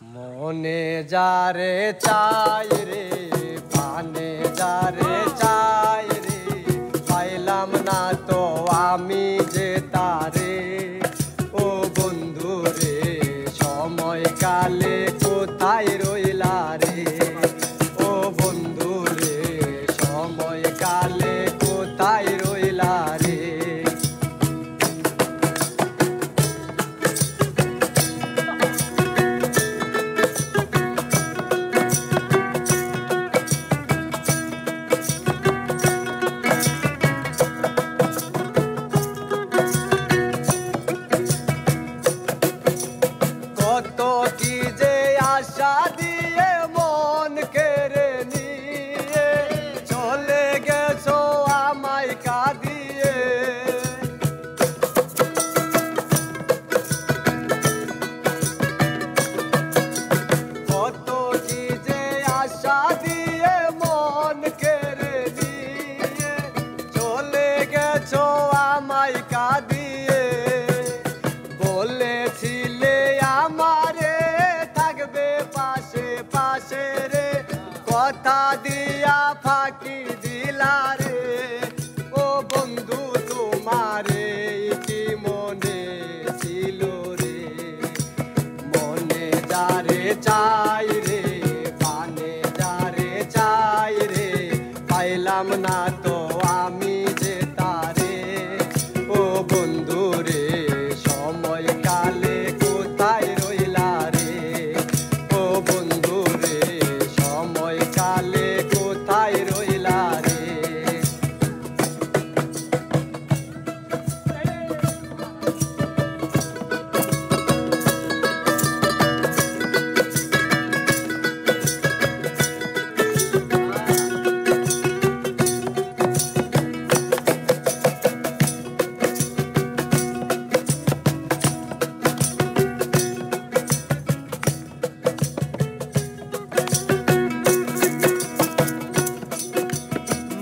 মনে যারে চাই রে পানে যারে চাই রে পাইলাম না তো আমি যে তারে ও বন্ধু রে সময় কালে কোথায় রইলা রে ও বন্ধু রে সময় কালে কোথায় রইলা রে কত কি যে আশা দিয়ে মন কেড়ে নিয়ে চলে গেছো আমায় কাঁদিয়ে কত কি যে আশা দিয়ে মন কেড়ে নিয়ে চলে গেছো আমায় কাঁদিয়ে বলেছিলে আমারে থাকবে পাশে পাশে রে কথা দিয়া ফাঁকি দিলা রে ও বন্ধু তোমারে কি মনে ছিল রে মনে যারে চাই রে পানে যারে চাই রে পাইলাম না তো আমি যে তারে ও বন্ধু রে সময় কালে কোথায় রইলা রে ও বন্ধু রে সময় কালে কোথায় রইলা রে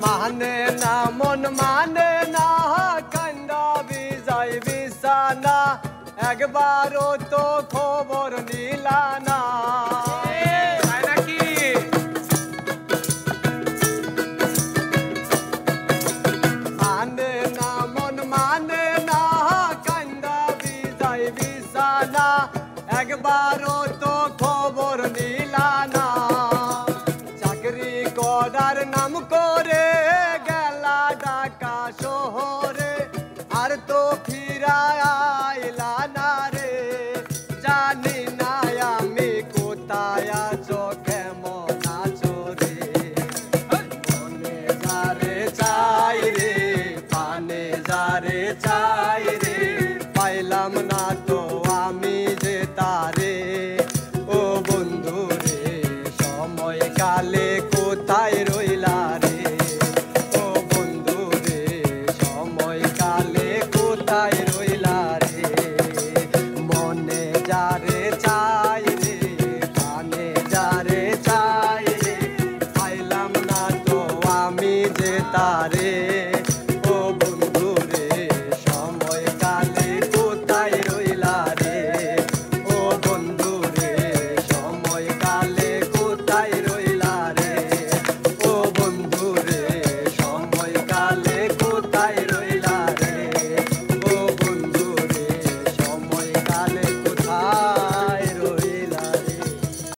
মানে না মন মানে না কান্দা বিজয় বিছানা একবারও তো